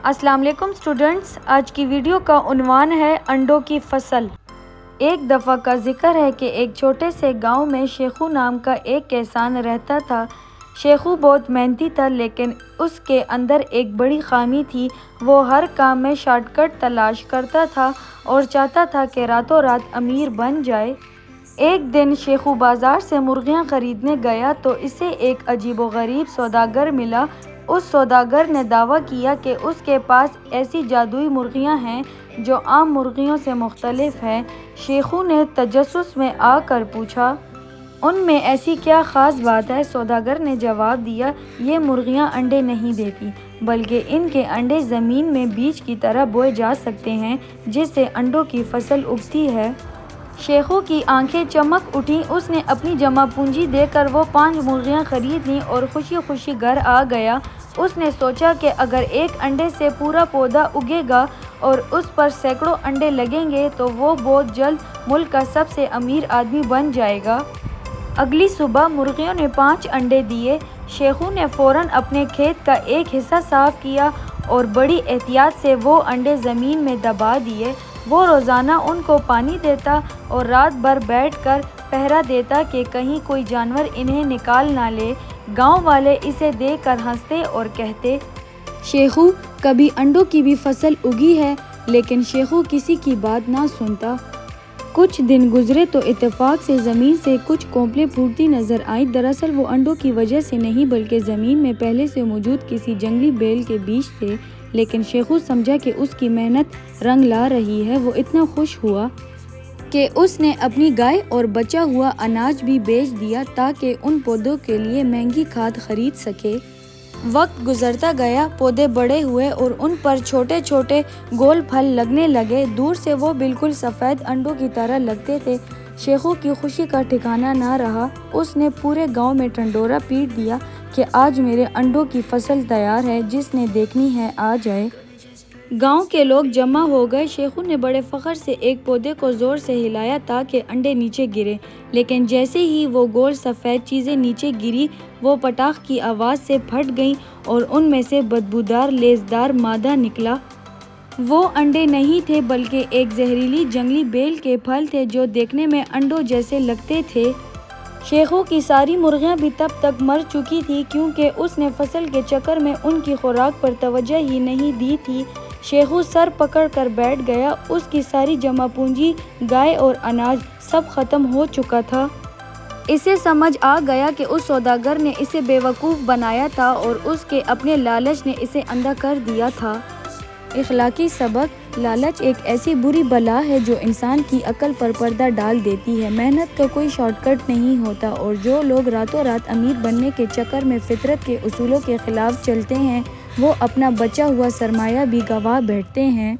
السلام علیکم اسٹوڈنٹس، آج کی ویڈیو کا عنوان ہے انڈوں کی فصل۔ ایک دفعہ کا ذکر ہے کہ ایک چھوٹے سے گاؤں میں شیخو نام کا ایک کسان رہتا تھا۔ شیخو بہت محنتی تھا، لیکن اس کے اندر ایک بڑی خامی تھی۔ وہ ہر کام میں شارٹ کٹ تلاش کرتا تھا اور چاہتا تھا کہ راتوں رات امیر بن جائے۔ ایک دن شیخو بازار سے مرغیاں خریدنے گیا تو اسے ایک عجیب و غریب سوداگر ملا۔ اس سوداگر نے دعویٰ کیا کہ اس کے پاس ایسی جادوئی مرغیاں ہیں جو عام مرغیوں سے مختلف ہیں۔ شیخو نے تجسس میں آ کر پوچھا، ان میں ایسی کیا خاص بات ہے؟ سوداگر نے جواب دیا، یہ مرغیاں انڈے نہیں دیتی، بلکہ ان کے انڈے زمین میں بیج کی طرح بوئے جا سکتے ہیں، جس سے انڈوں کی فصل اگتی ہے۔ شیخو کی آنکھیں چمک اٹھیں۔ اس نے اپنی جمع پونجی دے کر وہ 5 مرغیاں خرید لیں اور خوشی خوشی گھر آ گیا۔ اس نے سوچا کہ اگر ایک انڈے سے پورا پودا اگے گا اور اس پر سینکڑوں انڈے لگیں گے تو وہ بہت جلد ملک کا سب سے امیر آدمی بن جائے گا۔ اگلی صبح مرغیوں نے 5 انڈے دیے۔ شیخو نے فوراً اپنے کھیت کا ایک حصہ صاف کیا اور بڑی احتیاط سے وہ انڈے زمین میں دبا دیے۔ وہ روزانہ ان کو پانی دیتا اور رات بھر بیٹھ کر پہرا دیتا کہ کہیں کوئی جانور انہیں نکال نہ لے۔ گاؤں والے اسے دیکھ کر ہنستے اور کہتے، شیخو کبھی انڈوں کی بھی فصل اگی ہے؟ لیکن شیخو کسی کی بات نہ سنتا۔ کچھ دن گزرے تو اتفاق سے زمین سے کچھ کونپلیں پھوٹتی نظر آئیں۔ دراصل وہ انڈوں کی وجہ سے نہیں بلکہ زمین میں پہلے سے موجود کسی جنگلی بیل کے بیج تھے۔ لیکن شیخو سمجھا کہ اس کی محنت رنگ لا رہی ہے۔ وہ اتنا خوش ہوا کہ اس نے اپنی گائے اور بچا ہوا اناج بھی بیچ دیا تاکہ ان پودوں کے لیے مہنگی کھاد خرید سکے۔ وقت گزرتا گیا، پودے بڑے ہوئے اور ان پر چھوٹے چھوٹے گول پھل لگنے لگے۔ دور سے وہ بالکل سفید انڈوں کی طرح لگتے تھے۔ شیخو کی خوشی کا ٹھکانہ نہ رہا۔ اس نے پورے گاؤں میں ڈنڈورا پیٹ دیا کہ آج میرے انڈوں کی فصل تیار ہے، جس نے دیکھنی ہے آ جائے۔ گاؤں کے لوگ جمع ہو گئے۔ شیخو نے بڑے فخر سے ایک پودے کو زور سے ہلایا تاکہ انڈے نیچے گریں، لیکن جیسے ہی وہ گول سفید چیزیں نیچے گری، وہ پٹاخ کی آواز سے پھٹ گئیں اور ان میں سے بدبودار لیسدار مادہ نکلا۔ وہ انڈے نہیں تھے بلکہ ایک زہریلی جنگلی بیل کے پھل تھے جو دیکھنے میں انڈوں جیسے لگتے تھے۔ شیخو کی ساری مرغیاں بھی تب تک مر چکی تھیں کیونکہ اس نے فصل کے چکر میں ان کی خوراک پر توجہ ہی نہیں دی تھی۔ شیخو سر پکڑ کر بیٹھ گیا۔ اس کی ساری جمع پونجی، گائے اور اناج سب ختم ہو چکا تھا۔ اسے سمجھ آ گیا کہ اس سوداگر نے اسے بے وقوف بنایا تھا اور اس کے اپنے لالچ نے اسے اندھا کر دیا تھا۔ اخلاقی سبق: لالچ ایک ایسی بری بلا ہے جو انسان کی عقل پر پردہ ڈال دیتی ہے۔ محنت کا کوئی شارٹ کٹ نہیں ہوتا اور جو لوگ راتوں رات امیر بننے کے چکر میں فطرت کے اصولوں کے خلاف چلتے ہیں، وہ اپنا بچا ہوا سرمایہ بھی گنوا بیٹھتے ہیں۔